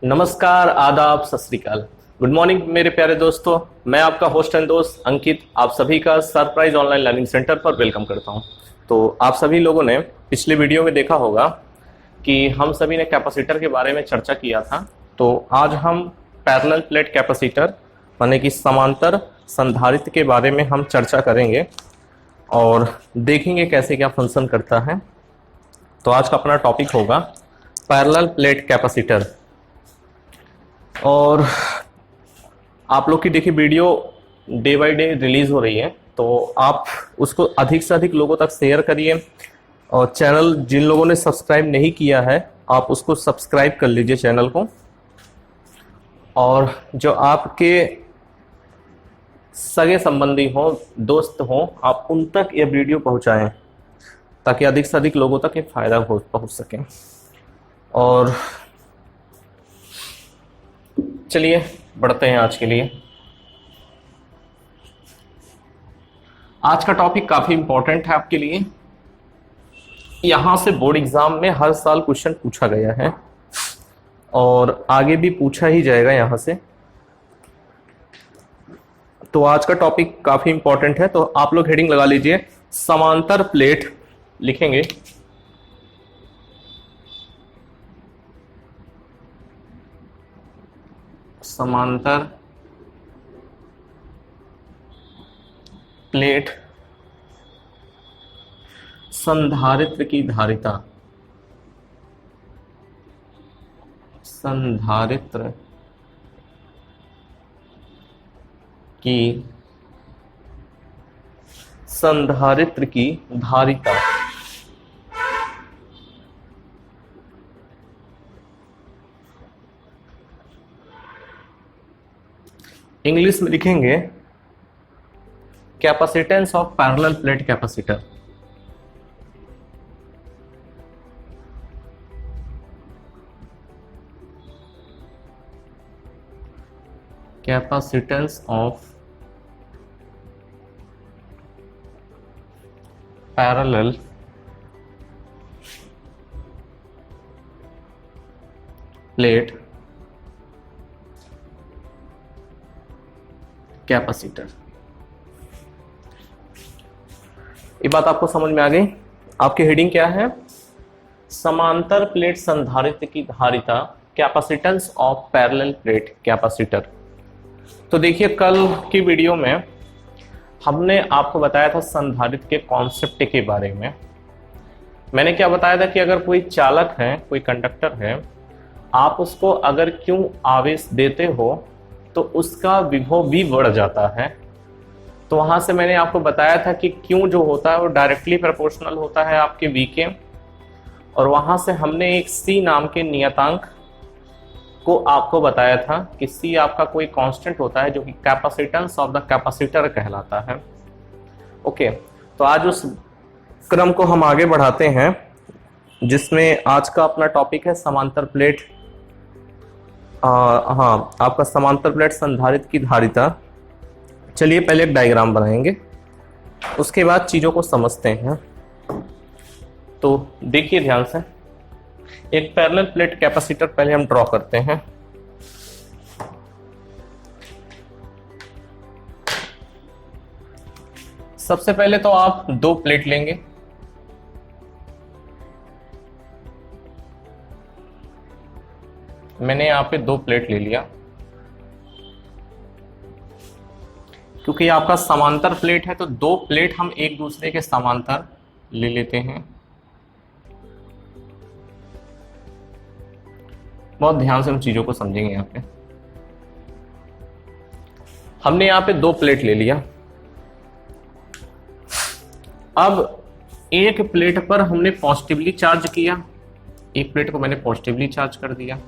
नमस्कार, आदाब, सत श्री अकाल, गुड मॉर्निंग मेरे प्यारे दोस्तों। मैं आपका होस्ट एंड दोस्त अंकित आप सभी का सरप्राइज ऑनलाइन लर्निंग सेंटर पर वेलकम करता हूं। तो आप सभी लोगों ने पिछले वीडियो में देखा होगा कि हम सभी ने कैपेसिटर के बारे में चर्चा किया था। तो आज हम पैरेलल प्लेट कैपेसिटर माने कि समांतर संधारित्र के बारे में हम चर्चा करेंगे और देखेंगे कैसे क्या फंक्शन करता है। तो आज का अपना टॉपिक होगा पैरेलल प्लेट कैपेसिटर। और आप लोग की देखिए video day by day release हो रही है, तो आप उसको अधिक से अधिक लोगों तक शेयर करिए और चैनल जिन लोगों ने सब्सक्राइब नहीं किया है आप उसको सब्सक्राइब कर लीजिए चैनल को। और जो आपके सगे संबंधी हो, दोस्त हो, आप उन तक ये वीडियो पहुंचाएं ताकि अधिक से अधिक लोगों तक ये फायदा पहुंच सके। और चलिए बढ़ते हैं आज के लिए। आज का टॉपिक काफी इंपॉर्टेंट है आपके लिए। यहां से बोर्ड एग्जाम में हर साल क्वेश्चन पूछा गया है और आगे भी पूछा ही जाएगा यहां से। तो आज का टॉपिक काफी इंपॉर्टेंट है, तो आप लोग हेडिंग लगा लीजिए समांतर प्लेट लिखेंगे। समांतर प्लेट संधारित्र की धारिता, संधारित्र की संधारित्र की धारिता। इंग्लिश में लिखेंगे capacitance of parallel plate capacitor. Capacitance of parallel plate capacitor. ये बात आपको समझ में आ गई। आपकी हेडिंग क्या है? समांतर प्लेट संधारित्र की धारिता, capacitance of parallel plate capacitor. तो देखिए कल की वीडियो में हमने आपको बताया था संधारित्र के कॉन्सेप्ट के बारे में। मैंने क्या बताया था कि अगर कोई चालक है, कोई कंडक्टर है, आप उसको अगर क्यों आवेश देते हो तो उसका विभव भी बढ़ जाता है। तो वहां से मैंने आपको बताया था कि क्यों जो होता है वो डायरेक्टली प्रोपोर्शनल होता है आपके V के। और वहां से हमने एक C नाम के नियतांक को आपको बताया था कि C आपका कोई कांस्टेंट होता है जो कि कैपेसिटेंस ऑफ द कैपेसिटर कहलाता है। ओके, तो आज उस क्रम को हम आगे बढ़ाते हैं जिसमें आज का अपना टॉपिक है समांतर प्लेट आपका समांतर प्लेट संधारित्र की धारिता। चलिए पहले एक डायग्राम बनाएंगे, उसके बाद चीजों को समझते हैं। तो देखिए ध्यान से, एक पैरेलल प्लेट कैपेसिटर पहले हम ड्रॉ करते हैं। सबसे पहले तो आप दो प्लेट लेंगे। मैंने यहाँ पे दो प्लेट ले लिया क्योंकि आपका समांतर प्लेट है, तो दो प्लेट हम एक दूसरे के समांतर ले लेते हैं। बहुत ध्यान से हम चीजों को समझेंगे। यहाँ पे हमने यहाँ पे दो प्लेट ले लिया। अब एक प्लेट पर हमने पॉजिटिवली चार्ज किया, एक प्लेट को मैंने पॉजिटिवली चार्ज कर दिया।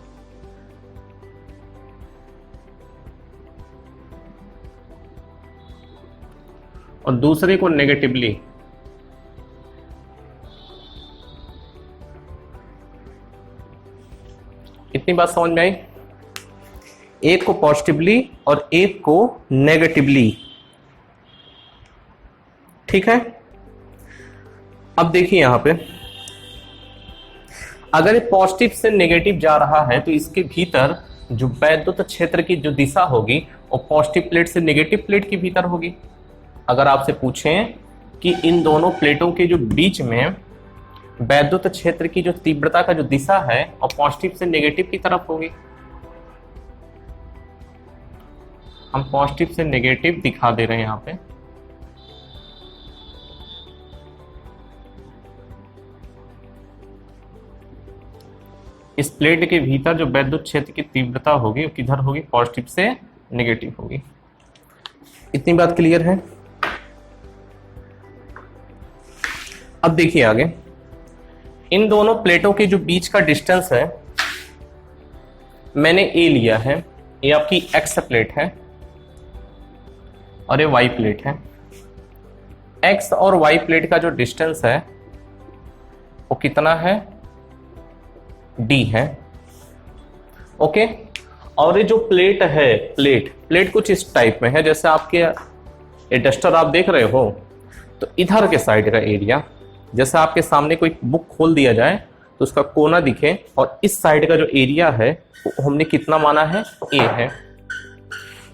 और दूसरे को नेगेटिवली। इतनी बात समझ में आई? एक को पॉजिटिवली और एक को नेगेटिवली। ठीक है, अब देखिए यहां पे अगर ये पॉजिटिव से नेगेटिव जा रहा है तो इसके भीतर जो वैद्युत क्षेत्र की जो दिशा होगी वो पॉजिटिव प्लेट से नेगेटिव प्लेट के भीतर होगी। अगर आपसे पूछें कि इन दोनों प्लेटों के जो बीच में वैद्युत क्षेत्र की जो तीव्रता का जो दिशा है और पॉजिटिव से नेगेटिव की तरफ होगी, हम पॉजिटिव से नेगेटिव दिखा दे रहे हैं यहां पे। इस प्लेट के भीतर जो वैद्युत क्षेत्र की तीव्रता होगी वो किधर होगी, पॉजिटिव से नेगेटिव होगी। इतनी बात क्लियर है। अब देखिए आगे, इन दोनों प्लेटों के जो बीच का डिस्टेंस है मैंने ए लिया है, ये आपकी एक्स प्लेट है और ये वाई प्लेट है। एक्स और वाई प्लेट का जो डिस्टेंस है वो कितना है, डी है। ओके, और ये जो प्लेट है, प्लेट कुछ इस टाइप में है, जैसे आपके ये डस्टर आप देख रहे हो तो इधर के साइड का एरिया, जैसे आपके सामने कोई बुक खोल दिया जाए तो उसका कोना दिखे और इस साइड का जो एरिया है वो हमने कितना माना है, ए है।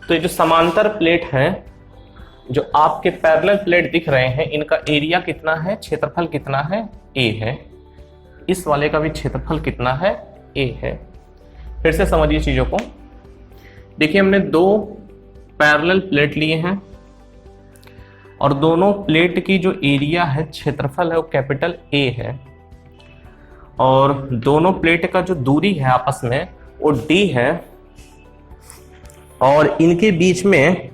तो ये जो समांतर प्लेट है, जो आपके पैरेलल प्लेट दिख रहे हैं, इनका एरिया कितना है, क्षेत्रफल कितना है, ए है। इस वाले का भी क्षेत्रफल कितना है, ए है। फिर से समझिए चीजों को। देखिए हमने दो पैरेलल प्लेट लिए हैं और दोनों प्लेट की जो एरिया है, क्षेत्रफल है, वो कैपिटल ए है और दोनों प्लेट का जो दूरी है आपस में वो डी है और इनके बीच में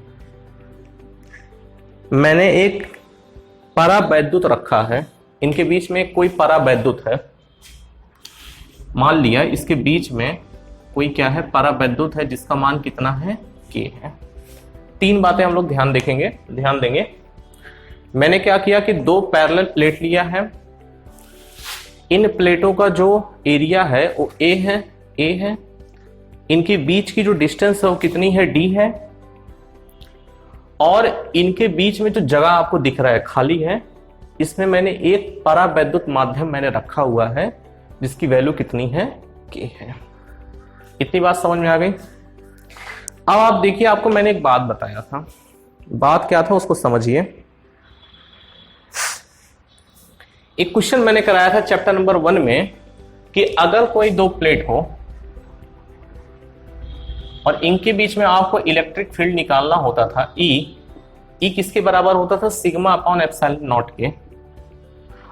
मैंने एक परावैद्युत रखा है। इनके बीच में कोई परावैद्युत है, मान लिया इसके बीच में कोई क्या है, परावैद्युत है जिसका मान कितना है, के है। तीन बातें हम लोग ध्यान देंगे। मैंने क्या किया कि दो पैरेलल प्लेट लिया है, इन प्लेटों का जो एरिया है वो ए है, इनके बीच की जो डिस्टेंस है वो कितनी है, डी है, और इनके बीच में जो जगह आपको दिख रहा है खाली है, इसमें मैंने एक परावैद्युत माध्यम मैंने रखा हुआ है जिसकी वैल्यू कितनी है, के है। इतनी बात समझ में आ गई। अब आप देखिए, आपको मैंने एक बात बताया था, बात क्या था उसको समझिए। एक क्वेश्चन मैंने कराया था चैप्टर नंबर 1 में कि अगर कोई दो प्लेट हो और इनके बीच में आपको इलेक्ट्रिक फील्ड निकालना होता था, ई किसके बराबर होता था, सिग्मा अपॉन एप्सिलॉन नॉट के।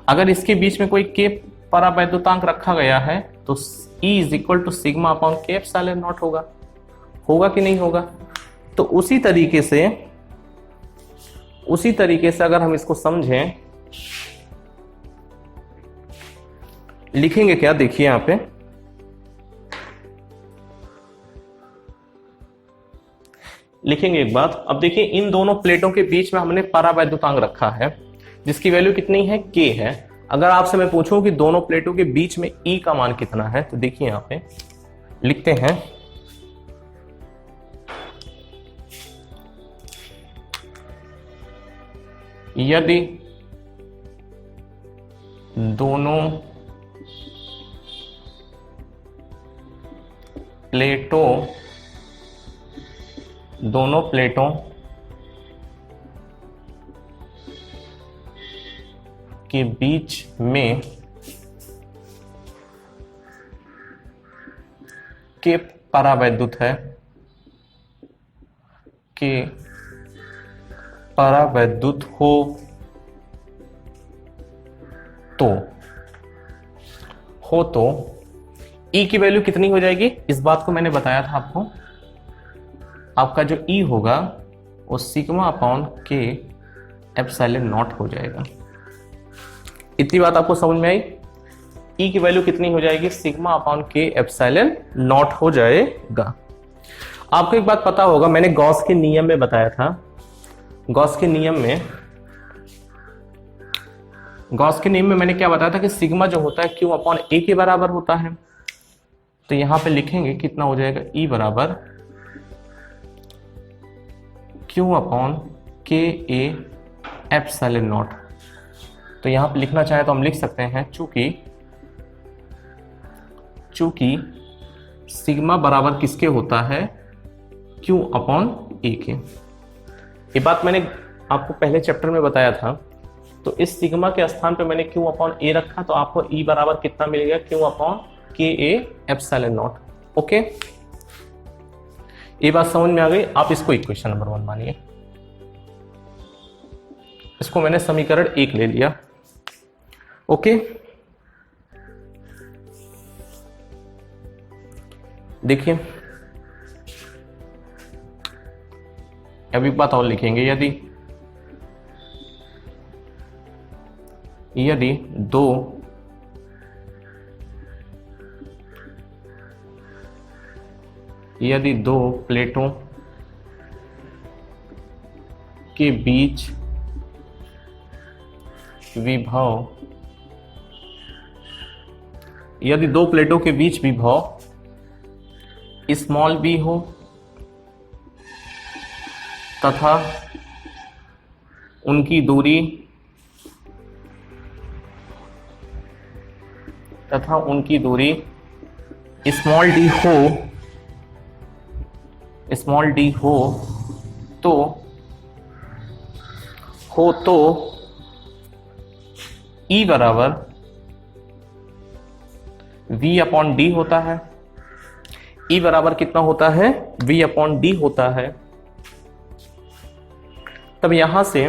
अगर इसके बीच में कोई के परावैद्युतांक रखा गया है तो E is equal to sigma upon K epsilon naught होगा कि नहीं होगा। तो उसी तरीके से अगर हम इसको समझें, लिखेंगे क्या, देखिए यहां पे लिखेंगे एक बात। अब देखिए इन दोनों प्लेटों के बीच में हमने परावैद्युतांक रखा है जिसकी वैल्यू कितनी है, के है। अगर आपसे मैं पूछूं कि दोनों प्लेटों के बीच में E का मान कितना है, तो देखिए यहां पे लिखते हैं, यदि दोनों प्लेटों के बीच में के परावैद्युत है, के परावैद्युत हो तो E की वैल्यू कितनी हो जाएगी, इस बात को मैंने बताया था आपको। आपका जो E होगा वो sigma upon K epsilon not हो जाएगा। इतनी बात आपको समझ में आई। E की वैल्यू कितनी हो जाएगी, sigma upon K epsilon not हो जाएगा। आपको एक बात पता होगा, मैंने गॉस के नियम में बताया था, गॉस के नियम में मैंने क्या बताया था कि सिग्मा जो होता है Q अपॉन ए के बराबर होता है। तो यहां पे लिखेंगे कितना हो जाएगा, E बराबर Q upon K A epsilon not. तो यहां पे लिखना चाहे तो हम लिख सकते हैं, चूंकि चूंकि सिग्मा बराबर किसके होता है, Q अपॉन ए के। ये बात मैंने आपको पहले चैप्टर में बताया था। तो इस सिग्मा के स्थान पे मैंने Q अपॉन ए रखा, तो आपको E बराबर कितना मिलेगा, Q upon K A epsilon not. Okay, ये बात समझ में आ गई। आप इसको इक्वेशन नंबर 1 मानिए, इसको मैंने समीकरण 1 ले लिया। ओके, देखिए अभी बात और लिखेंगे। यदि दो प्लेटों के बीच विभव, यदि दो प्लेटों के बीच विभव स्मॉल बी हो तथा उनकी दूरी स्मॉल डी हो तो E बराबर V अपॉन डी होता है। E बराबर कितना होता है, V अपॉन डी होता है। तब यहां से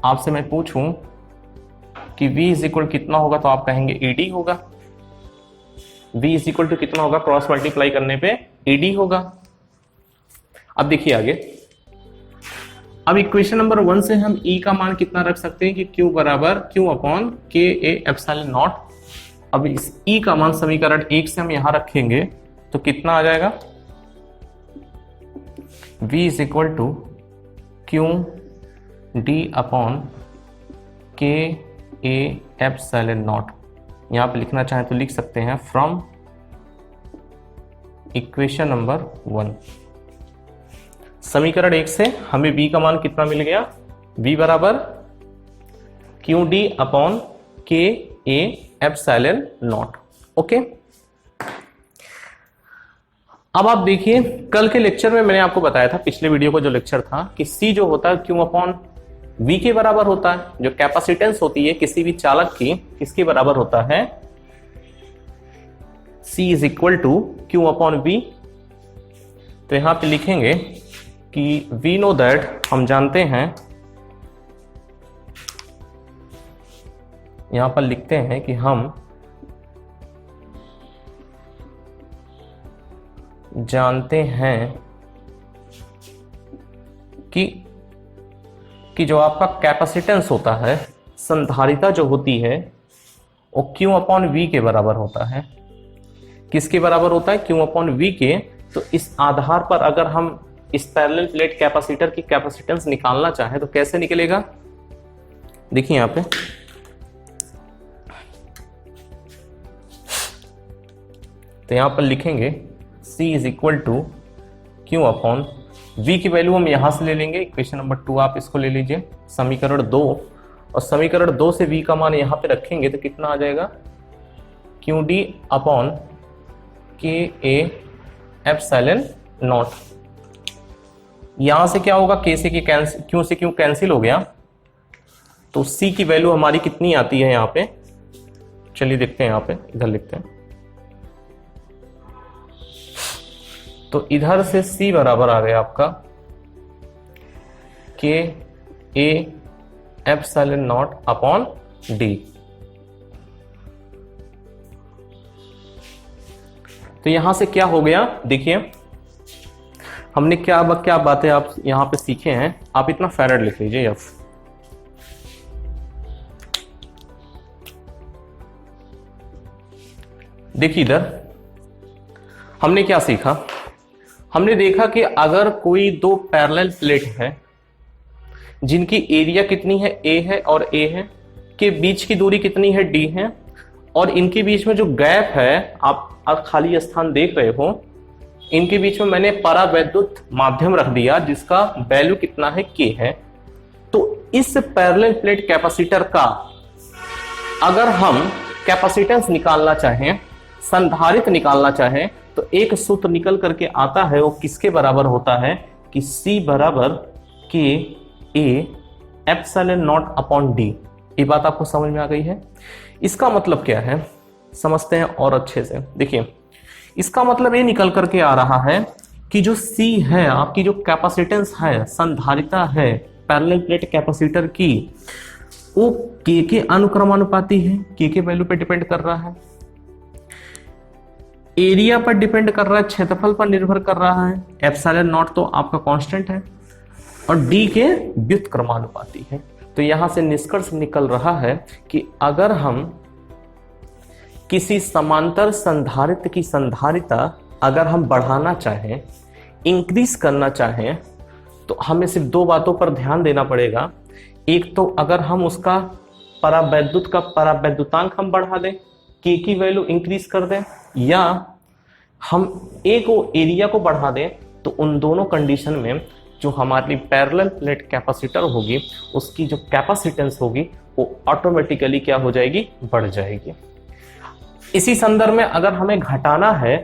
आपसे मैं पूछूं कि V इज इक्वल कितना होगा, तो आप कहेंगे ED होगा। V इज इक्वल टू कितना होगा, क्रॉस मल्टीप्लाई करने पे ED होगा। अब देखिए आगे, अब इक्वेशन नंबर 1 से हम E का मान कितना रख सकते हैं कि Q बराबर Q upon K A epsilon naught. अब इस E का मान समीकरण 1 से हम यहां रखेंगे तो कितना आ जाएगा, V is equal to Q D upon K A epsilon not. यहां पे लिखना चाहें तो लिख सकते हैं फ्रॉम इक्वेशन नंबर 1। समीकरण 1 से हमें V का मान कितना मिल गया, V बराबर Q D upon K A epsilon not. Okay, अब आप देखिए कल के लेक्चर में मैंने आपको बताया था, पिछले वीडियो को जो लेक्चर था, कि C जो होता है Q अपॉन V के बराबर होता है। जो कैपेसिटेंस होती है किसी भी चालक की, किसके बराबर होता है, C is equal to Q upon V। तो यहां पे लिखेंगे कि वी नो दैट, हम जानते हैं, यहां पर लिखते हैं कि हम जानते हैं कि जो आपका कैपेसिटेंस होता है, संधारिता जो होती है, वो Q अपॉन V के बराबर होता है। किसके बराबर होता है, Q अपॉन V के। तो इस आधार पर अगर हम इस पैरेलल प्लेट कैपेसिटर की कैपेसिटेंस निकालना चाहे तो कैसे निकलेगा, देखिए यहां पे तो यहां पर लिखेंगे C is equal to Q upon V की वैल्यू हम यहां से ले लेंगे, इक्वेशन नंबर 2 आप इसको ले लीजिए, समीकरण 2, और समीकरण 2 से V का मान यहां पे रखेंगे तो कितना आ जाएगा, Q D upon K A epsilon not. यहां से क्या होगा, K से Q से Q कैंसिल हो गया, तो C की वैल्यू हमारी कितनी आती है यहां पे, चलिए देखते हैं, यहां पे इधर लिखते हैं। तो इधर से C बराबर आ गया आपका के A epsilon naught upon D. तो यहां से क्या हो गया, देखिए हमने क्या बातें आप यहां पे सीखे हैं। आप इतना फैराड लिख लीजिए F। देखिए इधर हमने क्या सीखा, हमने देखा कि अगर कोई दो पैरेलल प्लेट है जिनकी एरिया कितनी है, A है और A है, के बीच की दूरी कितनी है, D है, और इनके बीच में जो गैप है, आप खाली स्थान देख रहे हो, इनके बीच में मैंने परावैद्युत माध्यम रख दिया जिसका वैल्यू कितना है, K है। तो इस पैरेलल प्लेट कैपेसिटर का अगर हम कैपेसिटेंस निकालना चाहें, संधारित्र निकालना चाहें, तो एक सूत्र निकल करके आता है, वो किसके बराबर होता है कि C बराबर के A epsilon naught upon D. ये बात आपको समझ में आ गई है। इसका मतलब क्या है समझते हैं और अच्छे से। देखिए इसका मतलब ये निकल करके आ रहा है कि जो C है, आपकी जो कैपेसिटेंस है, संधारिता है पैरेलल प्लेट कैपेसिटर की, वो के अनुक्रमानुपाती है, के वैल्यू पे डिपेंड कर रहा है, एरिया पर डिपेंड कर रहा है, क्षेत्रफल पर निर्भर कर रहा है, एप्सिलॉन नॉट तो आपका कांस्टेंट है, और डी के व्युत्क्रमानुपाती है। तो यहां से निष्कर्ष निकल रहा है कि अगर हम किसी समांतर संधारित्र की संधारिता अगर हम बढ़ाना चाहें, इंक्रीज करना चाहें, तो हमें सिर्फ दो बातों पर ध्यान देना पड़ेगा। एक तो अगर हम उसका परावैद्युत का परावैद्युतांक हम बढ़ा दें, के की वैल्यू इंक्रीज कर दें, या हम ए को एरिया को बढ़ा दें, तो उन दोनों कंडीशन में जो हमारी पैरेलल प्लेट कैपेसिटर होगी उसकी जो कैपेसिटेंस होगी वो ऑटोमेटिकली क्या हो जाएगी, बढ़ जाएगी। इसी संदर्भ में अगर हमें घटाना है,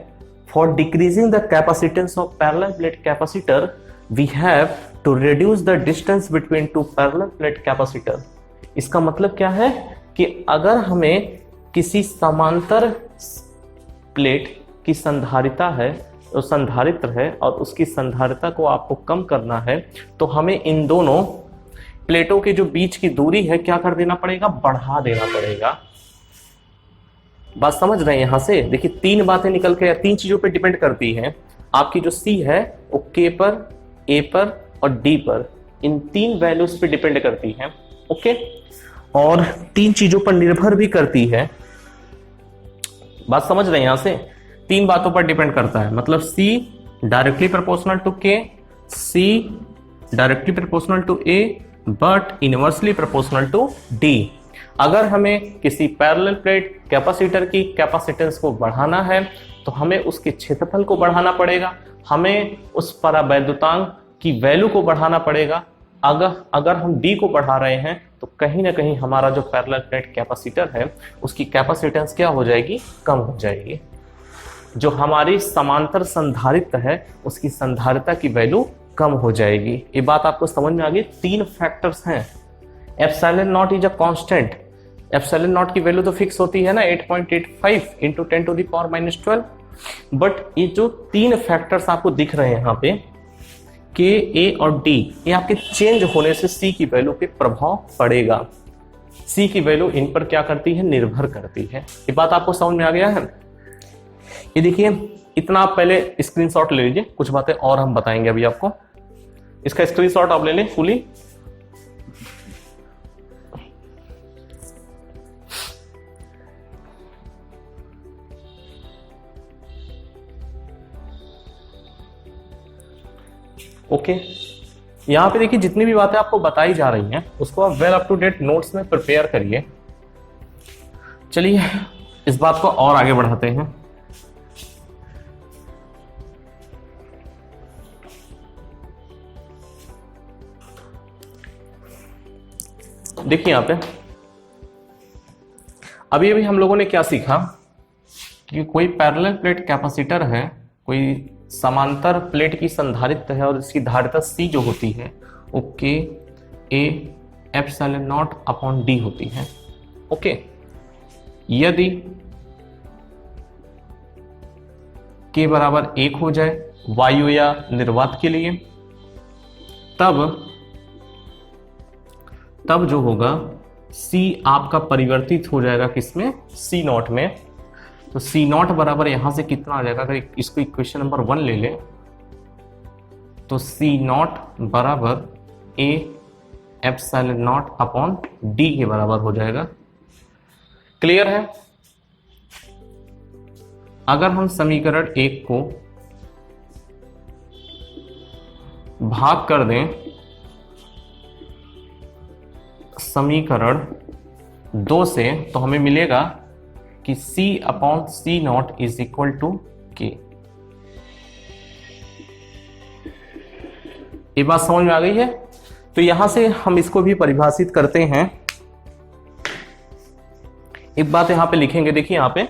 for decreasing the capacitance of parallel plate capacitor we have to reduce the distance between two parallel plate capacitor. इसका मतलब क्या है कि अगर हमें किसी समांतर प्लेट की संधारिता है, तो संधारित्र है, और उसकी संधारिता को आपको कम करना है, तो हमें इन दोनों प्लेटों के जो बीच की दूरी है क्या कर देना पड़ेगा, बढ़ा देना पड़ेगा। बात समझ रहे हैं यहां से? देखिए तीन बातें निकल के तीन चीजों पे डिपेंड करती हैं। आपकी जो C है वो K पर, A पर और D पर, इन तीन वैल्यूज पे डिपेंड करती है। ओके, और तीन चीजों पर निर्भर भी करती है। बात समझ रहे हैं यहां से? तीन बातों पर डिपेंड करता है, मतलब C directly proportional to K, C directly proportional to A, but inversely proportional to D। अगर हमें किसी पैरेलल प्लेट कैपेसिटर की कैपेसिटेंस को बढ़ाना है तो हमें उसके क्षेत्रफल को बढ़ाना पड़ेगा, हमें उस परावैद्युतांक की वैल्यू को बढ़ाना पड़ेगा। अगर हम D को बढ़ा रहे हैं तो कहीं ना कहीं हमारा जो पैरेलल प्लेट कैपेसिटर है उसकी कैपेसिटेंस क्या हो जाएगी, कम हो जाएगी। जो हमारी समांतर संधारित्र है उसकी संधारिता की वैल्यू कम हो जाएगी। ये बात आपको समझ में आ गई? तीन फैक्टर्स हैं। Epsilon naught is a constant, epsilon naught की वैल्यू तो फिक्स होती है ना 8.85 into 10 to the power -12, but ये जो तीन फैक्टर्स आपको दिख रहे हैं यहाँ पे के, ए और डी, ये आपके चेंज होने से सी की वैल्यू पे प्रभाव पड़ेगा। सी की वैल्यू इन पर क्या करती है, निर्भर करती है। ये बात आपको समझ में आ गया है? ये देखिए इतना आप पहले स्क्रीनशॉट ले लीजिए, कुछ बातें और हम बताएंगे अभी आपको। इसका स्क्रीनशॉट आप ले लें फुली। ओके, यहां पे देखिए जितनी भी बातें आपको बताई जा रही हैं उसको आप well up to date notes में प्रिपेयर करिए। चलिए इस बात को और आगे बढ़ाते हैं। देखिए यहां पे अभी हम लोगों ने क्या सीखा कि कोई पैरेलल प्लेट कैपेसिटर है, कोई समांतर प्लेट की संधारित्र है, और इसकी धारिता C जो होती है वो K A epsilon naught upon D होती है। ओके, यदि K बराबर 1 हो जाए वायु या निर्वात के लिए, तब जो होगा C आपका परिवर्तित हो जाएगा किसमें, C नॉट में। तो C नॉट बराबर यहां से कितना आ जाएगा, अगर इसको इक्वेशन नंबर 1 ले लें तो C नॉट बराबर A epsilon naught upon D के बराबर हो जाएगा। क्लियर है? अगर हम समीकरण 1 को भाग कर दें समीकरण 2 से, तो हमें मिलेगा कि C upon C naught is equal to K। ये बात समझ में आ गई है? तो यहां से हम इसको भी परिभाषित करते हैं। एक बात यहाँ पे लिखेंगे, देखिए यहाँ पे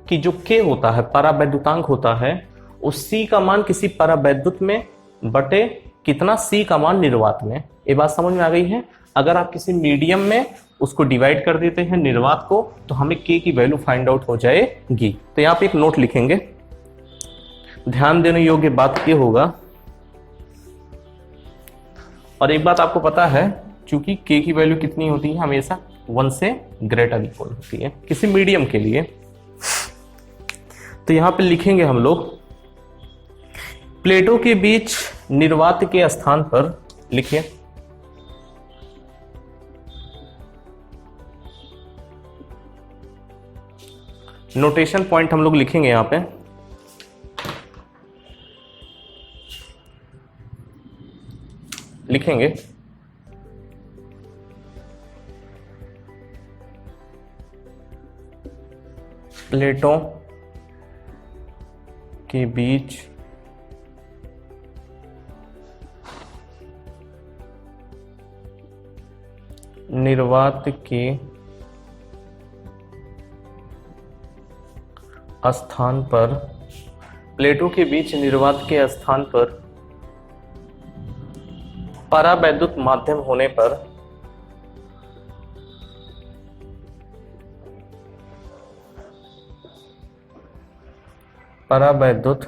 कि जो K होता है परावैद्युतांक होता है, उस C का मान किसी परावैद्युत में बटे कितना C का मान निर्वात में। ये बात समझ में आ गई है। अगर आप किसी मीडियम में उसको डिवाइड कर देते हैं निर्वात को, तो हमें K की वैल्यू फाइंड आउट हो जाएगी। तो यहाँ पे एक नोट लिखेंगे, ध्यान देने योग्य बात ये होगा, और एक बात आपको पता है, क्योंकि K की वैल्यू कितनी होती है, हमेशा 1 से ग्रेटर इक्वल होती है किसी मीडियम के लिए। तो यहां पे लिखेंगे हम लोग, प्लेटों के बीच निर्वात के स्थान पर लिखिए नोटेशन पॉइंट हम लोग लिखेंगे यहां पे, लिखेंगे प्लेटों के बीच निर्वात के स्थान पर, प्लेटों के बीच निर्वात के स्थान पर परावैद्युत माध्यम होने पर परावैद्युत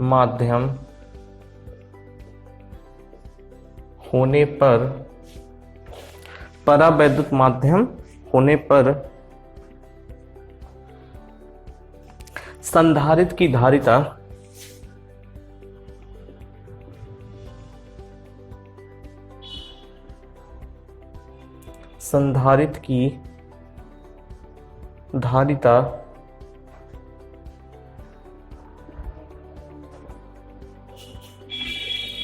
माध्यम होने पर, परावैद्युत माध्यम होने पर संधारित्र की धारिता संधारित्र की धारिता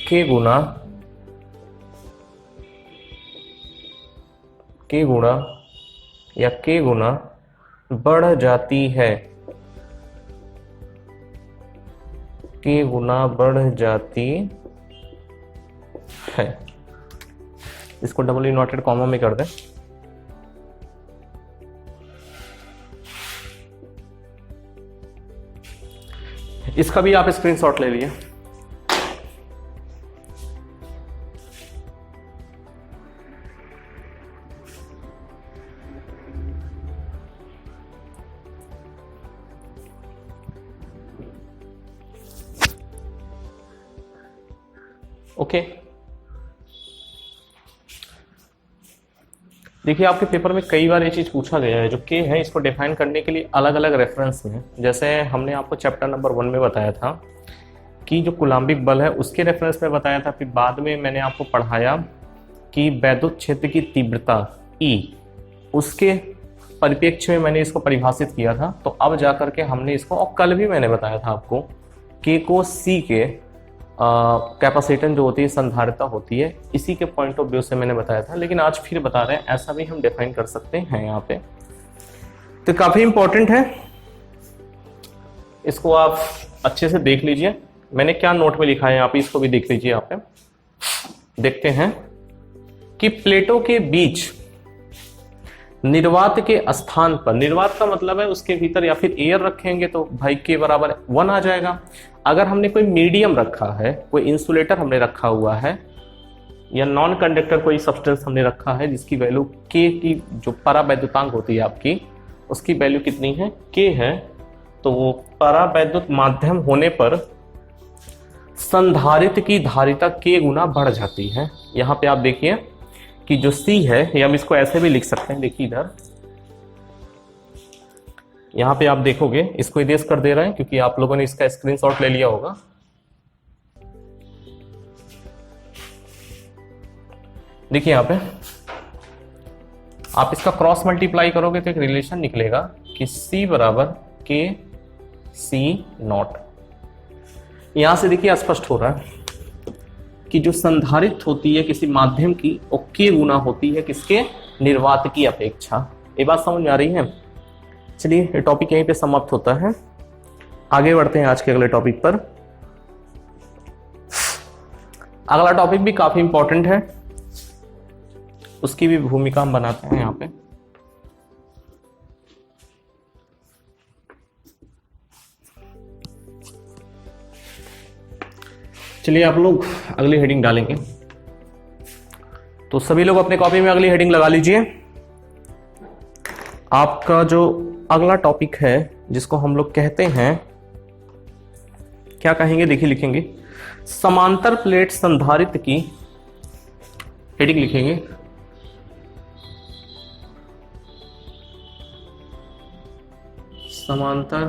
के गुणा या के गुणा बढ़ जाती है, के गुना बढ़ जाती है। इसको डबल इन्वर्टेड कॉमा में कर दें। इसका भी आप स्क्रीनशॉट ले लिए। ओके, देखिए आपके पेपर में कई बार ये चीज पूछा गया है, जो के है इसको डिफाइन करने के लिए अलग अलग रेफरेंस में, जैसे हमने आपको चैप्टर नंबर 1 में बताया था कि जो कूलम्बिक बल है उसके रेफरेंस में बताया था, फिर बाद में मैंने आपको पढ़ाया कि वैद्युत क्षेत्र की तीव्रता E, उसके परिप्रेक्ष्य में मैंने इसको परिभाषित किया था। तो अब जाकर के हमने इसको, और कल भी मैंने बताया था आपको, के को C के कैपेसिटेंस जो होती है, संधारिता होती है, इसी के पॉइंट ऑफ व्यू से मैंने बताया था, लेकिन आज फिर बता रहे हैं ऐसा भी हम डिफाइन कर सकते हैं यहाँ पे। तो काफी इंपॉर्टेंट है, इसको आप अच्छे से देख लीजिए। मैंने क्या नोट में लिखा है यहाँ पे, इसको भी देख लीजिए। यहाँ पे देखते हैं कि प्लेटों के बीच निर्वात के स्थान पर, निर्वात का मतलब है उसके भीतर या फिर एयर रखेंगे तो भाई के बराबर 1 आ जाएगा। अगर हमने कोई मीडियम रखा है, कोई इंसुलेटर हमने रखा हुआ है, या नॉन कंडक्टर कोई सब्सटेंस हमने रखा है जिसकी वैल्यू के की, जो परावैद्युतांक होती है आपकी, उसकी वैल्यू कितनी है, के है, तो वो परावैद्युत माध्यम होने पर संधारित्र की धारिता के गुना बढ़ जाती है। यहाँ पे आप देखिए कि जो C है, ये हम इसको ऐसे भी लिख सकते हैं, देखिए इधर यहां पे आप देखोगे, इसको इरेज कर दे रहे हैं क्योंकि आप लोगों ने इसका स्क्रीनशॉट ले लिया होगा। देखिए यहां पे आप इसका क्रॉस मल्टीप्लाई करोगे तो एक रिलेशन निकलेगा कि C बराबर के C नॉट। यहां से देखिए स्पष्ट हो रहा है कि जो संधारित्र होती है किसी माध्यम की, वो के गुना होती है किसके, निर्वात की अपेक्षा। ये बात समझ में आ रही है। चलिए ये टॉपिक यहीं पे समाप्त होता है, आगे बढ़ते हैं आज के अगले टॉपिक पर। अगला टॉपिक भी काफी इंपॉर्टेंट है, उसकी भी भूमिका हम बनाते हैं यहाँ पे। चलिए आप लोग अगली हेडिंग डालेंगे, तो सभी लोग अपने कॉपी में अगली हेडिंग लगा लीजिए। आपका जो अगला टॉपिक है जिसको हम लोग कहते हैं, क्या कहेंगे देखिए, लिखेंगे समांतर प्लेट संधारित्र की, हेडिंग लिखेंगे समांतर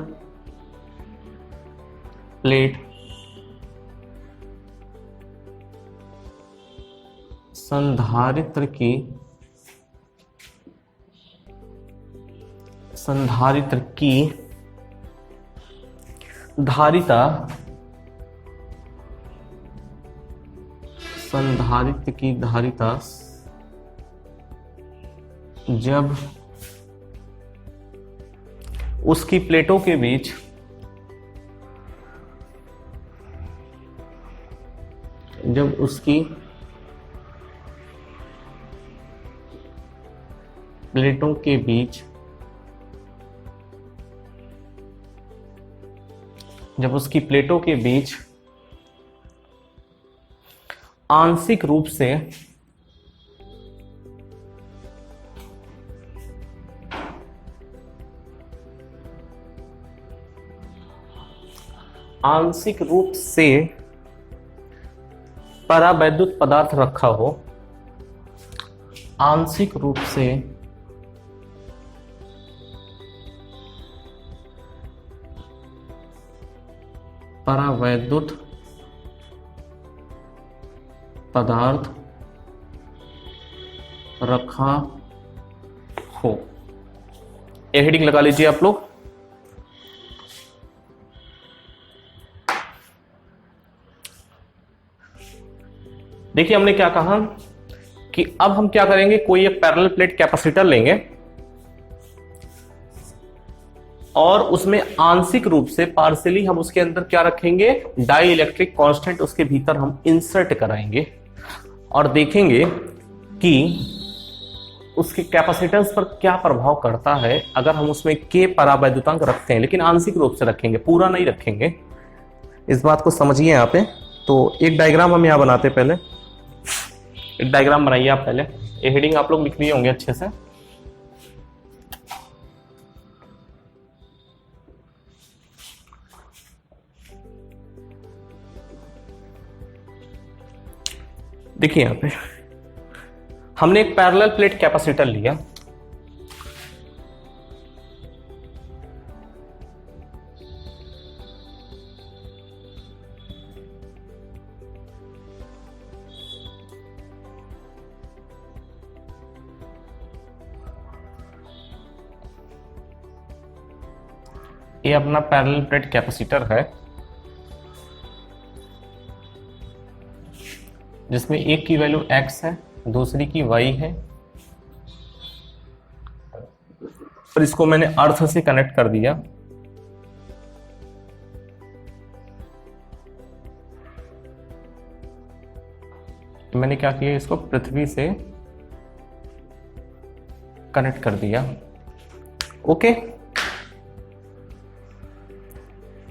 प्लेट संधारित्र की धारिता, संधारित्र की धारिता जब उसकी प्लेटों के बीच जब उसकी प्लेटों के बीच आंशिक रूप से परावैद्युत पदार्थ रखा हो, आंशिक रूप से परावैद्युत पदार्थ रखा हो, ये हेडिंग लगा लीजिए आप लोग। देखिए हमने क्या कहा कि अब हम क्या करेंगे, कोई एक पैरेलल प्लेट कैपेसिटर लेंगे और उसमें आंशिक रूप से पार्शियली हम उसके अंदर क्या रखेंगे, डाई इलेक्ट्रिक कांस्टेंट उसके भीतर हम इंसर्ट कराएंगे और देखेंगे कि उसके कैपेसिटेंस पर क्या प्रभाव करता है अगर हम उसमें के परावैद्युतांक रखते हैं, लेकिन आंशिक रूप से रखेंगे, पूरा नहीं रखेंगे। इस बात को समझिए यहाँ पे। तो एक डायग्राम हम यहाँ बनाते, पहले एक डायग्राम बनाइए आप पहले। ये हेडिंग आप लोग लिख लिए होंगे अच्छे से। देखिए यहां पे हमने एक पैरेलल प्लेट कैपेसिटर लिया, ये अपना पैरेलल प्लेट कैपेसिटर है जिसमें एक की वैल्यू x है, दूसरी की y है, और इसको मैंने अर्थ से कनेक्ट कर दिया। मैंने क्या किया, इसको पृथ्वी से कनेक्ट कर दिया। ओके,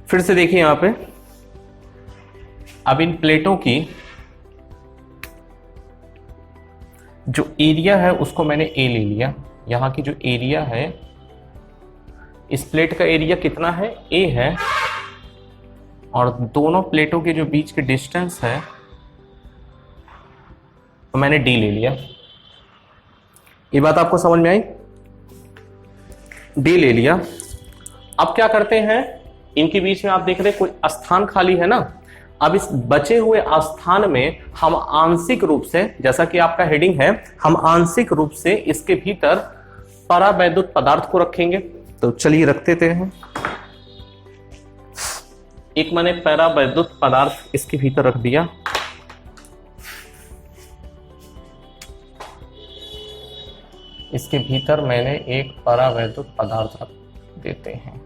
फिर से देखिए यहां पे, अब इन प्लेटों की जो एरिया है उसको मैंने ए ले लिया। यहां की जो एरिया है, इस प्लेट का एरिया कितना है, ए है, और दोनों प्लेटों के जो बीच के डिस्टेंस है तो मैंने डी ले लिया। ये बात आपको समझ में आई? डी ले लिया। अब क्या करते हैं, इनके बीच में आप देख रहे कोई स्थान खाली है ना। अब इस बचे हुए स्थान में हम आंशिक रूप से, जैसा कि आपका हेडिंग है, हम आंशिक रूप से इसके भीतर परावैद्युत पदार्थ को रखेंगे। तो चलिए रखते हैं। एक मैंने परावैद्युत पदार्थ इसके भीतर रख दिया। इसके भीतर मैंने एक परावैद्युत पदार्थ रख देते हैं।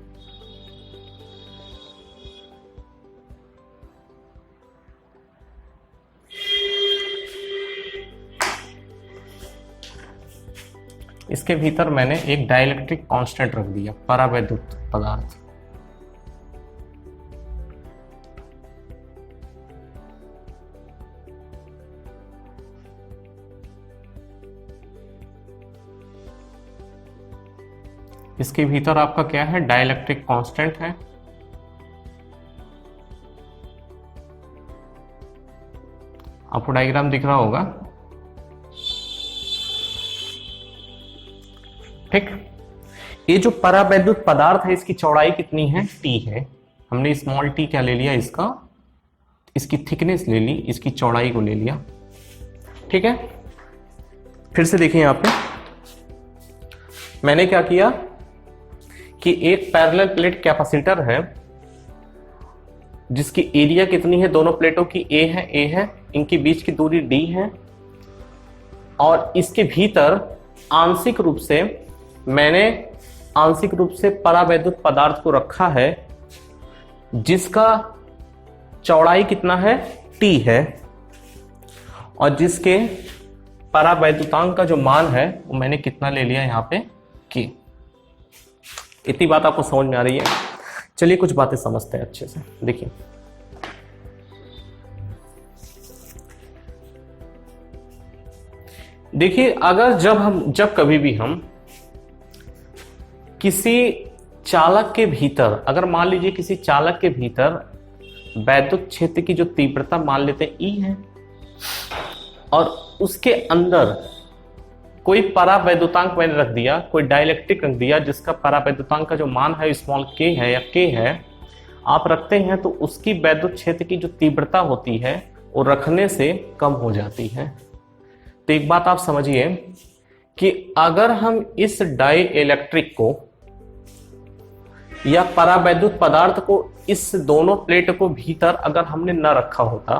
इसके भीतर मैंने एक डाइलेक्ट्रिक कांस्टेंट रख दिया, परावैद्युत पदार्थ। इसके भीतर आपका क्या है, डाइलेक्ट्रिक कांस्टेंट है। आपको डायग्राम दिख रहा होगा, ठीक। ये जो परावैद्युत पदार्थ है इसकी चौड़ाई कितनी है, टी है। हमने स्मॉल टी क्या ले लिया, इसकी थिकनेस ले ली, इसकी चौड़ाई को ले लिया, ठीक है। फिर से देखिए यहां पे मैंने क्या किया कि एक पैरेलल प्लेट कैपेसिटर है जिसकी एरिया कितनी है, दोनों प्लेटों की ए है, इनके बीच की दूरी डी है, और इसके भीतर आंशिक रूप से परावैद्युत पदार्थ को रखा है जिसका चौड़ाई कितना है, टी है, और जिसके परावैद्युतांक का जो मान है वो मैंने कितना ले लिया यहां पे, की। इतनी बात आपको समझ में आ रही है? चलिए कुछ बातें समझते हैं अच्छे से। देखिए अगर जब कभी भी हम किसी चालक के भीतर, अगर मान लीजिए किसी चालक के भीतर वैद्युत क्षेत्र की जो तीव्रता मान लेते हैं ई है, और उसके अंदर कोई परावैद्युतांक मैंने रख दिया, कोई डाइलेक्ट्रिक रख दिया जिसका परावैद्युतांक का जो मान है स्मॉल के है या के है, आप रखते हैं तो उसकी वैद्युत क्षेत्र की जो तीव्रता होती है वो रखने से कम हो जाती है। तो एक बात आप समझिए कि अगर हम इस डाई इलेक्ट्रिक को या परावैद्युत पदार्थ को, इस दोनों प्लेट को भीतर अगर हमने न रखा होता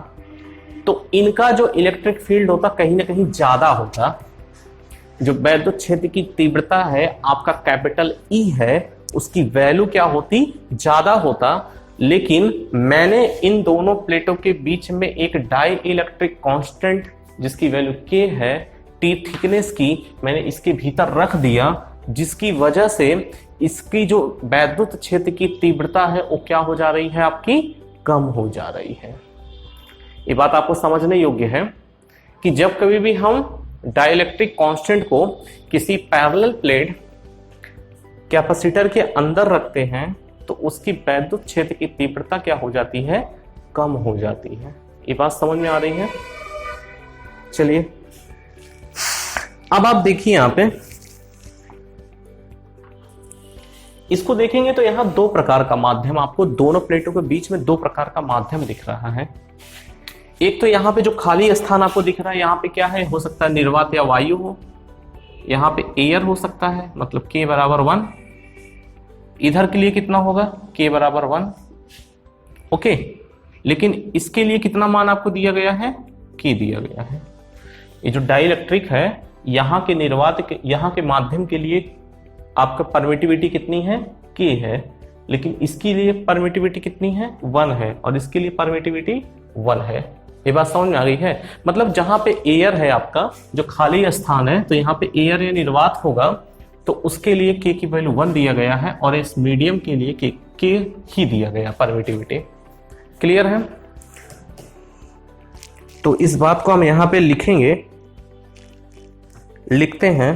तो इनका जो इलेक्ट्रिक फील्ड होता कहीं ना कहीं ज्यादा होता। जो वैद्युत क्षेत्र की तीव्रता है आपका कैपिटल ई है, उसकी वैल्यू क्या होती, ज्यादा होता। लेकिन मैंने इन दोनों प्लेटों के बीच में एक डाई इलेक्ट्रिक कांस्टेंट जिसकी वैल्यू के है, टी थिकनेस की, मैंने इसके भीतर रख दिया, जिसकी वजह से इसकी जो वैद्युत क्षेत्र की तीव्रता है वो क्या हो जा रही है, आपकी कम हो जा रही है। ये बात आपको समझने योग्य है कि जब कभी भी हम डाइलेक्ट्रिक कांस्टेंट को किसी पैरेलल प्लेट कैपेसिटर के अंदर रखते हैं तो उसकी वैद्युत क्षेत्र की तीव्रता क्या हो जाती है, कम हो जाती है। ये बात समझ में आ रही है? चलिए अब आप देखिए यहां पे इसको देखेंगे तो यहां दो प्रकार का माध्यम, आपको दोनों प्लेटों के बीच में दो प्रकार का माध्यम दिख रहा है। एक तो यहाँ पे जो खाली स्थान आपको दिख रहा है, यहाँ पे क्या है, हो सकता है निर्वात या वायु हो, यहाँ पे एयर हो सकता है, मतलब k बराबर 1। इधर के लिए कितना होगा, k बराबर 1, ओके। लेकिन इसके लिए कितना मान आपको दिया गया है, k दिया गया है। ये जो डाइलेक्ट्रिक है, यहाँ के निर्वात के, यहाँ के माध्यम के लिए आपका परमिटिविटी कितनी है, k है, लेकिन इसके लिए परमिटिविटी कितनी है, 1 है, और इसके लिए परमिटिविटी 1 है। ये बात समझ में आ गई है? मतलब जहां पे एयर है आपका, जो खाली स्थान है, तो यहाँ पे एयर या निर्वात होगा तो उसके लिए k की वैल्यू 1 दिया गया है, और इस मीडियम के लिए k ही दिया गया परमिटिविटी। क्लियर है? तो इस बात को हम यहां पे लिखेंगे, लिखते हैं,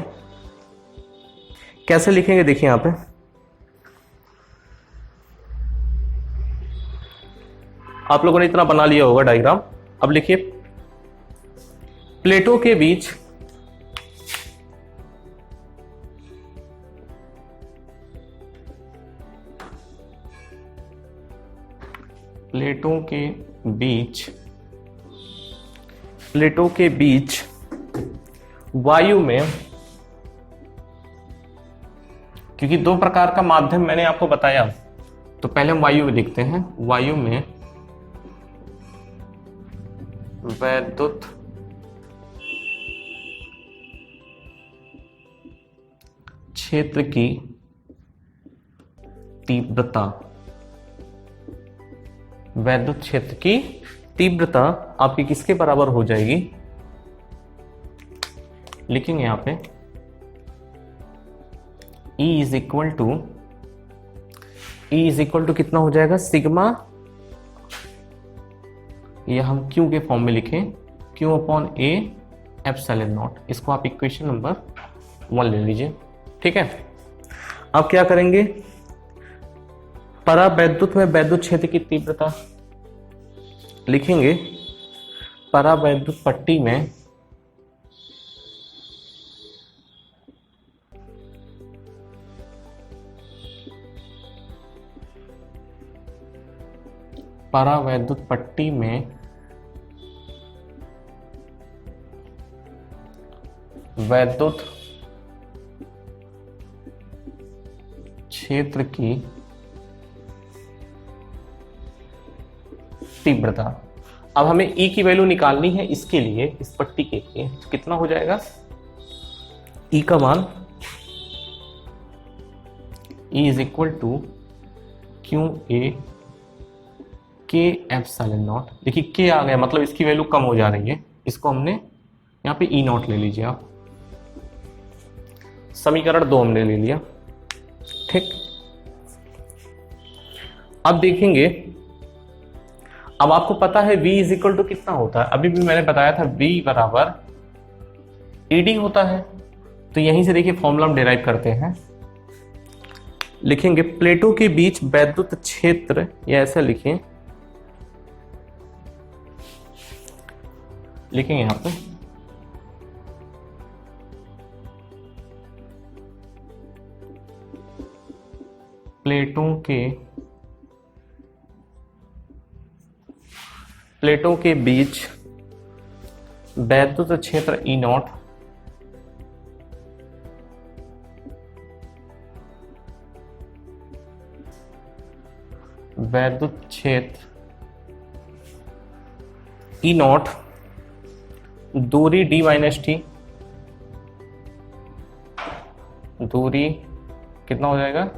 कैसे लिखेंगे देखिए यहां पे, आप लोगों ने इतना बना लिया होगा डायग्राम। अब लिखिए, प्लेटों के बीच प्लेटों के बीच वायु में, क्योंकि दो प्रकार का माध्यम मैंने आपको बताया, तो पहले हम वायु में लिखते हैं। वायु में वैद्युत क्षेत्र की तीव्रता, वैद्युत क्षेत्र की तीव्रता आपकी किसके बराबर हो जाएगी, लिखेंगे यहां पे E इज इक्वल टू कितना हो जाएगा, सिग्मा, ये हम Q के फॉर्म में लिखें, Q upon A epsilon not. इसको आप इक्वेशन नंबर 1 ले लीजिए। ठीक है, अब क्या करेंगे, परावैद्युत में वैद्युत क्षेत्र की तीव्रता लिखेंगे। परावैद्युत पट्टी में वैद्युत क्षेत्र की तीव्रता। अब हमें E की वैल्यू निकालनी है, इसके लिए इस पट्टी के लिए तो कितना हो जाएगा, E का मान E is equal to Q A K epsilon naught. देखिए K आ गया, मतलब इसकी वैल्यू कम हो जा रही है, इसको हमने यहाँ पे E नॉट ले लीजिए आप, समीकरण 2 हमने ले लिया। ठीक, अब देखेंगे, अब आपको पता है V इज इक्वल टू कितना होता है, अभी भी मैंने बताया था V बराबर ED होता है। तो यहीं से देखिए फॉर्मूला हम डिराइव करते हैं, लिखेंगे प्लेटों के बीच वैद्युत क्षेत्र, या ऐसा लिखेंगे यहां पे प्लेटों के बीच वैद्युत क्षेत्र E नॉट E नॉट दूरी D माइनस टी, दूरी कितना हो जाएगा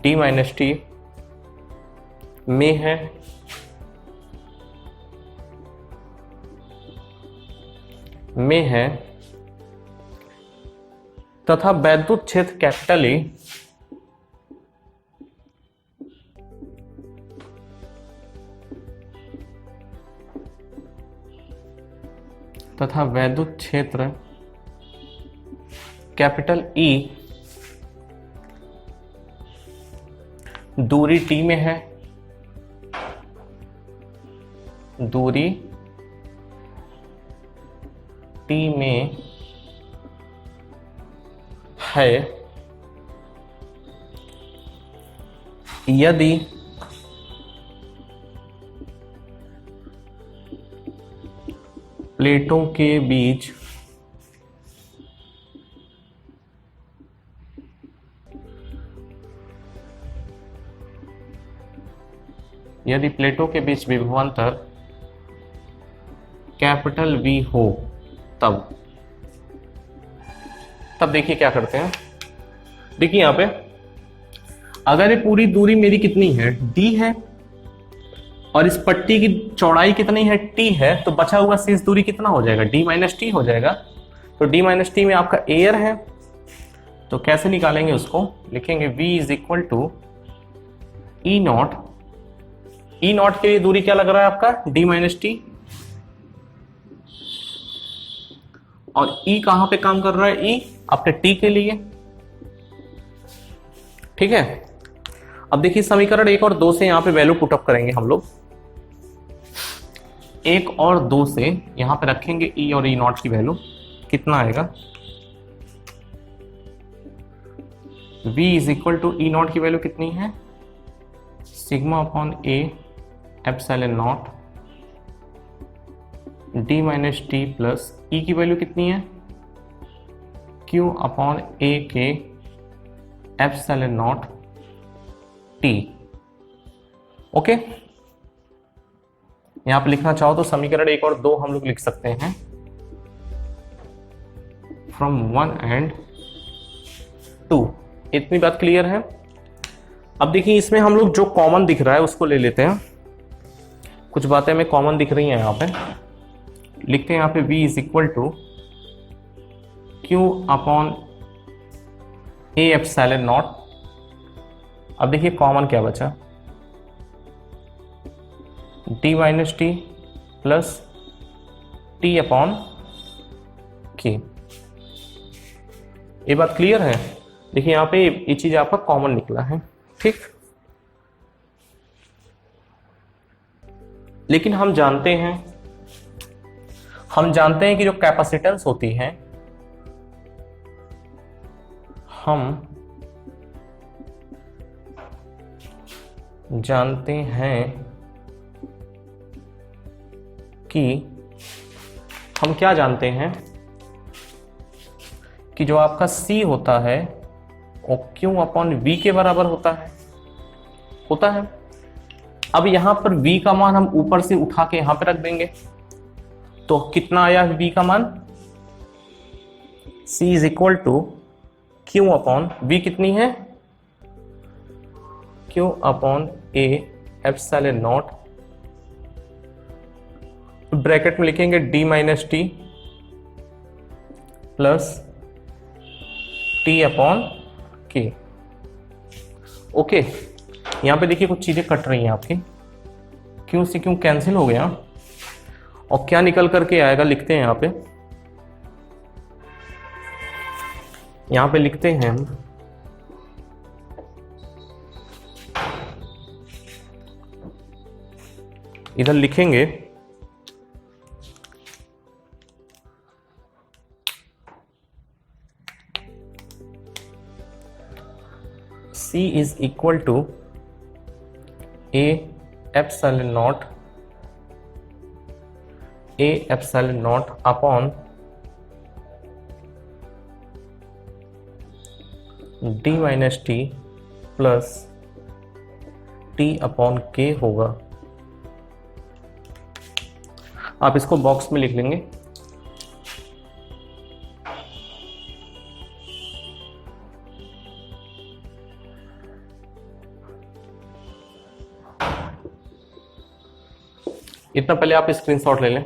D माइनस टी में है तथा वैद्युत क्षेत्र कैपिटल ए तथा वैद्युत क्षेत्र कैपिटल E दूरी T में है, दूरी T में है यदि प्लेटों के बीच विभवांतर कैपिटल V हो, तब देखिए क्या करते हैं। देखिए यहां पे अगर ये पूरी दूरी मेरी कितनी है, D है, और इस पट्टी की चौड़ाई कितनी है, T है, तो बचा हुआ शेष दूरी कितना हो जाएगा, D माइनस टी हो जाएगा। तो D माइनस टी में आपका एयर है, तो कैसे निकालेंगे उसको, लिखेंगे V is equal to E naught. E naught के लिए दूरी क्या लग रहा है आपका, D माइनस टी, और E कहां पे काम कर रहा है, E आपके T के लिए। ठीक है, अब देखिए समीकरण 1 और 2 से यहां पे वैल्यू पुटअप करेंगे हम लोग। 1 और 2 से यहां पे रखेंगे E और E नॉट की वैल्यू, कितना आएगा, V is equal to E naught की वैल्यू कितनी है, sigma upon A epsilon naught D minus T plus E की वैल्यू कितनी है, Q upon A K epsilon naught T। Okay, यहां पे लिखना चाहो तो समीकरण 1 और 2 हम लोग लिख सकते हैं, फ्रॉम 1 एंड 2। इतनी बात क्लियर है। अब देखिए इसमें हम लोग जो कॉमन दिख रहा है उसको ले लेते हैं। कुछ बातें हमें कॉमन दिख रही हैं, यहाँ पे लिखते हैं, यहाँ पे V is equal to Q upon A epsilon naught. अब देखिए कॉमन क्या बचा, D minus T plus T upon K. ये बात क्लियर है? देखिए यहां पे ये चीज आपका कॉमन निकला है, ठीक। लेकिन हम जानते हैं कि जो कैपेसिटेंस होती है, हम जानते हैं कि हम क्या जानते हैं कि जो आपका C होता है वो Q अपॉन V के बराबर होता है। अब यहां पर V का मान हम ऊपर से उठा के यहां पे रख देंगे, तो कितना आया V का मान, C is equal to Q upon V कितनी है, Q upon A epsilon naught, bracket में लिखेंगे D minus T plus T upon K. Okay, यहां पे देखिए कुछ चीजें कट रही हैं आपकी, Q से Q कैंसिल हो गया और क्या निकल करके आएगा, लिखते हैं यहां पे लिखते हैं हम, इधर लिखेंगे C is equal to A epsilon naught upon D minus T plus T upon K होगा। आप इसको बॉक्स में लिख लेंगे। इतना पहले आप स्क्रीनशॉट ले लें।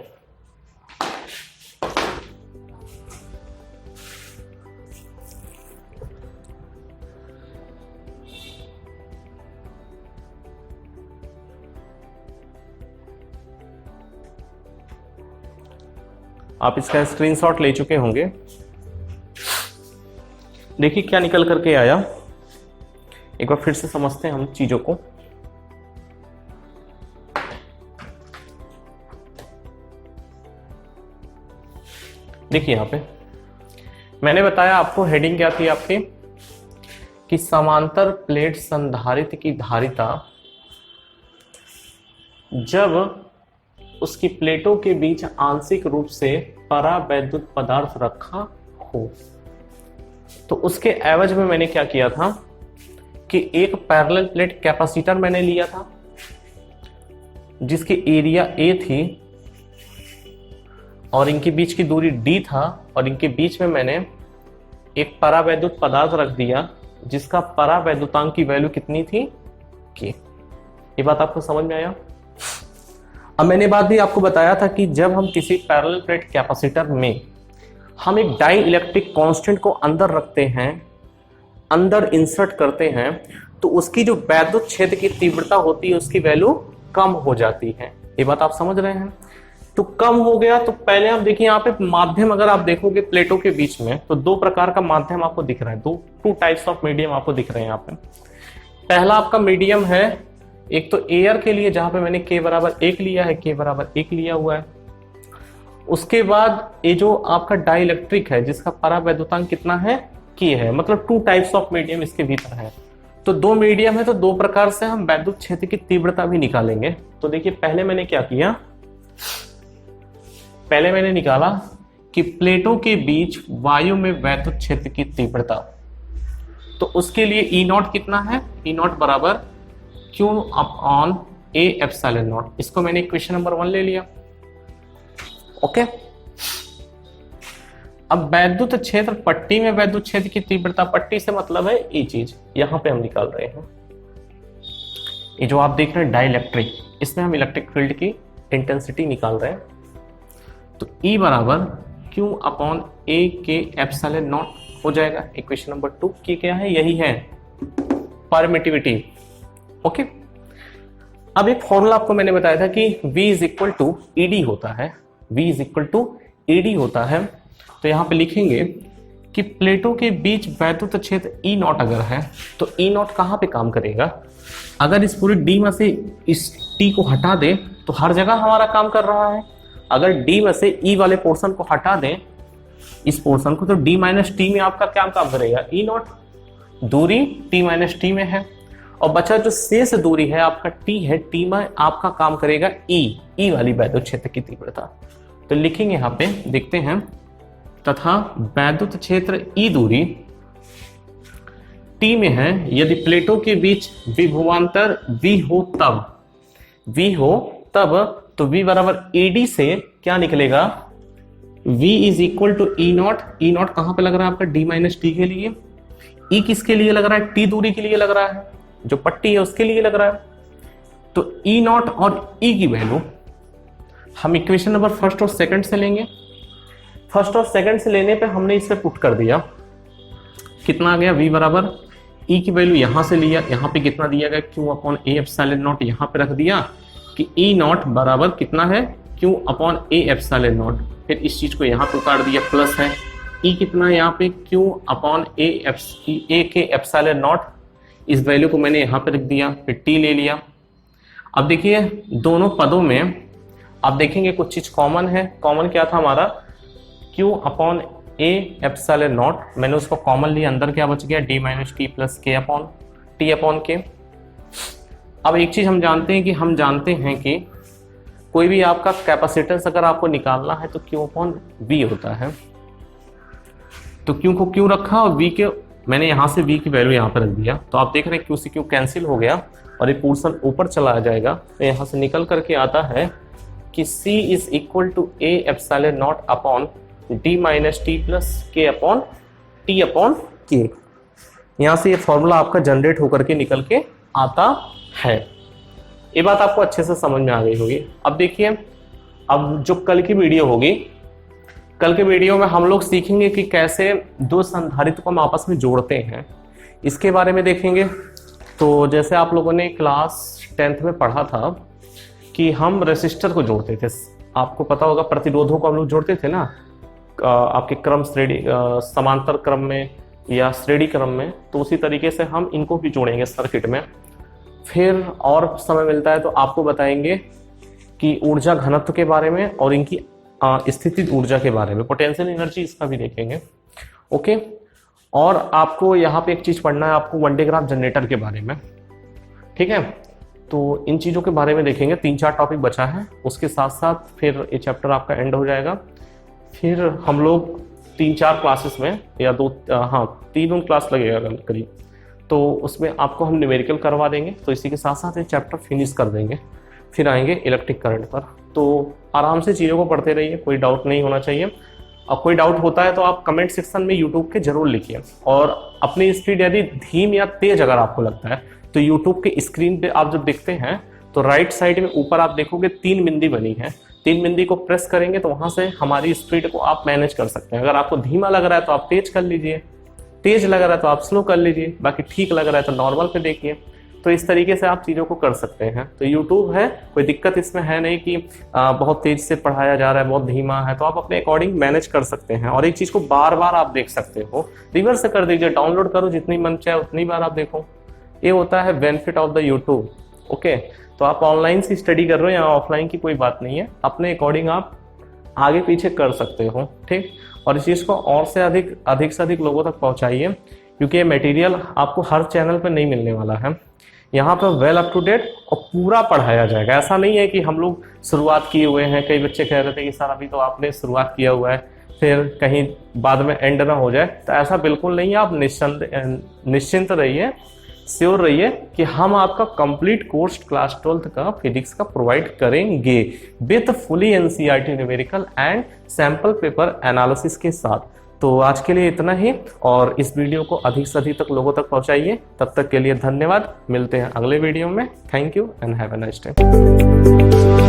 आप इसका स्क्रीनशॉट ले चुके होंगे। देखिए क्या निकल करके आया, एक बार फिर से समझते हैं हम चीजों को। देखिए यहां पे मैंने बताया आपको, हेडिंग क्या थी आपकी, कि समांतर प्लेट संधारित्र की धारिता जब उसकी प्लेटों के बीच आंशिक रूप से परावैद्युत पदार्थ रखा हो, तो उसके एवज में मैंने क्या किया था कि एक पैरेलल प्लेट कैपेसिटर मैंने लिया था जिसकी एरिया A थी और इनके बीच की दूरी D था, और इनके बीच में मैंने एक परावैद्युत पदार्थ रख दिया जिसका परावैद्युतांक की वैल्यू कितनी थी, K। ये बात आपको समझ में आया? अब मैंने बात भी आपको बताया था कि जब हम किसी पैरेलल प्लेट कैपेसिटर में हम एक डाई इलेक्ट्रिक कांस्टेंट को अंदर रखते हैं, अंदर इंसर्ट करते हैं, तो उसकी जो वैद्युत क्षेत्र की तीव्रता होती है उसकी वैल्यू कम हो जाती है। ये बात आप समझ रहे हैं? तो कम हो गया, तो पहले आप देखिए यहाँ पे माध्यम, अगर आप देखोगे प्लेटों के बीच में, तो दो प्रकार का माध्यम आपको दिख रहा है, टू टाइप्स ऑफ मीडियम आपको दिख रहे हैं यहाँ पे। पहला आपका मीडियम है, एक तो एयर के लिए जहां पे मैंने K बराबर 1 लिया है, K बराबर 1 लिया हुआ है। उसके बाद ये जो आपका डाई इलेक्ट्रिक है जिसका परावैद्युतांक कितना है, K है, मतलब टू टाइप्स ऑफ मीडियम इसके भीतर है। तो दो मीडियम है, तो दो प्रकार से हम वैद्युत क्षेत्र की तीव्रता भी निकालेंगे। तो देखिए पहले मैंने क्या किया, पहले मैंने निकाला कि प्लेटों के बीच वायु में वैद्युत क्षेत्र की तीव्रता, तो उसके लिए E नॉट कितना है, E नॉट बराबर Q upon A epsilon not. इसको मैंने इक्वेशन नंबर 1 ले लिया। ओके, अब वैद्युत क्षेत्र, पट्टी में वैद्युत क्षेत्र की तीव्रता, पट्टी से मतलब है ये चीज यहां पे हम निकाल रहे हैं। ये जो आप देख रहे हैं डाइलेक्ट्रिक, इसमें हम इलेक्ट्रिक फील्ड की इंटेंसिटी निकाल रहे हैं। तो E बराबर Q upon A K epsilon not हो जाएगा। इक्वेशन नंबर 2 की क्या है, यही है परमिटिविटी। ओके, अब एक फॉर्मूला आपको मैंने बताया था कि V is equal to ED होता है, V is equal to ED होता है। तो यहां पे लिखेंगे कि प्लेटों के बीच वैद्युत क्षेत्र ई नॉट अगर है तो ई नॉट कहां पे काम करेगा, अगर इस पूरी डी में से इस टी को हटा दें तो हर जगह हमारा काम कर रहा है। अगर डी में से ई वाले पोर्शन को हटा दें, इस पोर्शन को, तो डी माइनस टी में आपका क्या काम करेगा, ई नॉट। दूरी टी माइनस टी में है और बचा जो शेष दूरी है आपका टी है, टी में आपका काम करेगा ई वाली वैद्युत क्षेत्र की तीव्रता। तो लिखेंगे यहां पे, देखते हैं, तथा वैद्युत क्षेत्र ई दूरी टी में है यदि प्लेटों के बीच विभवांतर V हो तब तो V बराबर AD से क्या निकलेगा, V is equal to E naught. E naught कहां पे लग रहा है आपका, D माइनस टी के लिए। E किसके लिए लग रहा है, T दूरी के लिए लग रहा है, जो पट्टी है उसके लिए लग रहा है। तो ई नॉट और E की वैल्यू हम इक्वेशन नंबर फर्स्ट और सेकंड से लेंगे। फर्स्ट और सेकंड से लेने पे हमने इसे पुट कर दिया, कितना आ गया, V बराबर E की वैल्यू यहां से लिया, यहां पे कितना दिया गया, Q upon A epsilon not, यहां पे रख दिया कि E नॉट बराबर कितना है, Q upon A epsilon not. फिर इस चीज को यहां पे उतार दिया, प्लस है E कितना है यहाँ पे, Q upon A K epsilon not. इस वैल्यू को मैंने यहाँ पे रख दिया, फिर T ले लिया। अब देखिए दोनों पदों में आप देखेंगे कुछ चीज कॉमन है। कॉमन क्या था हमारा, Q upon A epsilon not, मैंने उसको कॉमन लिया, अंदर क्या बच गया, D minus T plus K upon T upon K। अब एक चीज हम जानते हैं कि कोई भी आपका कैपेसिटेंस अगर आपको निकालना है तो Q अपॉन V होता है। तो Q को क्यों रखा और V के मैंने यहां से V की वैल्यू यहां पर रख दिया। तो आप देख रहे हैं Q से Q कैंसिल हो गया और ये पोर्शन ऊपर चला जाएगा। तो यहां से निकल करके आता है कि C is equal to A epsilon naught upon D minus T plus K upon T upon K। यहां से ये फॉर्मूला आपका जनरेट होकर के निकल के आता है। ये बात आपको अच्छे से समझ में आ गई होगी। अब देखिए, अब जो कल की वीडियो होगी, कल के वीडियो में हम लोग सीखेंगे कि कैसे दो संधारित्र को हम आपस में जोड़ते हैं, इसके बारे में देखेंगे। तो जैसे आप लोगों ने क्लास 10th में पढ़ा था कि हम रेसिस्टर को जोड़ते थे, आपको पता होगा प्रतिरोधों को हम लोग जोड़ते थे ना, आपके क्रम श्रेणी समांतर क्रम में या श्रेणी क्रम में। तो उसी तरीके से हम इनको भी जोड़ेंगे सर्किट में। फिर और समय मिलता है तो आपको बताएंगे कि ऊर्जा घनत्व के बारे में और इनकी स्थितिज ऊर्जा के बारे में, पोटेंशियल एनर्जी, इसका भी देखेंगे। ओके, और आपको यहाँ पे एक चीज पढ़ना है, आपको वन डे ग्राफ जनरेटर के बारे में, ठीक है। तो इन चीजों के बारे में देखेंगे। 3-4 टॉपिक बचा है, उसके साथ साथ फिर ये चैप्टर आपका एंड हो जाएगा। फिर हम लोग 3-4 क्लासेस में या 3 क्लास लगेगा करीब, तो उसमें आपको हम न्यूमेरिकल करवा देंगे। तो इसी के साथ साथ ये चैप्टर फिनिश कर देंगे, फिर आएंगे इलेक्ट्रिक करंट पर। तो आराम से चीज़ों को पढ़ते रहिए, कोई डाउट नहीं होना चाहिए। अब कोई डाउट होता है तो आप कमेंट सेक्शन में यूट्यूब के जरूर लिखिए। और अपनी स्पीड यदि धीम या तेज अगर आपको लगता है तो यूट्यूब के स्क्रीन पे आप जब देखते हैं तो राइट साइड में ऊपर आप देखोगे 3 बिंदी बनी है, 3 बिंदी को प्रेस करेंगे तो वहां से हमारी स्पीड को आप मैनेज कर सकते हैं। अगर आपको धीमा लग रहा है तो आप तेज कर लीजिए, तेज लग रहा है तो आप स्लो कर लीजिए, बाकी ठीक लग रहा है तो नॉर्मल पे देखिए। तो इस तरीके से आप चीज़ों को कर सकते हैं। तो YouTube है, कोई दिक्कत इसमें है नहीं कि बहुत तेज से पढ़ाया जा रहा है, बहुत धीमा है, तो आप अपने अकॉर्डिंग मैनेज कर सकते हैं। और एक चीज़ को बार बार आप देख सकते हो, रिवर्स कर दीजिए, डाउनलोड करो, जितनी मन चाहे उतनी बार आप देखो। ये होता है benefit of the YouTube. Okay, तो आप ऑनलाइन से स्टडी कर रहे हो या ऑफलाइन की कोई बात नहीं है, अपने अकॉर्डिंग आप आगे पीछे कर सकते हो, ठीक। और इस चीज़ को और से अधिक से अधिक लोगों तक पहुंचाइए, क्योंकि ये मटेरियल आपको हर चैनल पर नहीं मिलने वाला है। यहाँ पर वेल अप टू डेट और पूरा पढ़ाया जाएगा। ऐसा नहीं है कि हम लोग शुरुआत किए हुए हैं। कई बच्चे कह रहे थे कि सर अभी तो आपने शुरुआत किया हुआ है, फिर कहीं बाद में एंड ना हो जाए, तो ऐसा बिल्कुल नहीं है। आप निश्चिंत रहिए, श्योर रहिए कि हम आपका कंप्लीट कोर्स क्लास 12th का फिजिक्स का प्रोवाइड करेंगे with fully NCERT numerical and sample paper analysis के साथ। तो आज के लिए इतना ही, और इस वीडियो को अधिक से अधिक तक लोगों तक पहुंचाइए। तब तक के लिए धन्यवाद, मिलते हैं अगले वीडियो में। Thank you and have a nice day.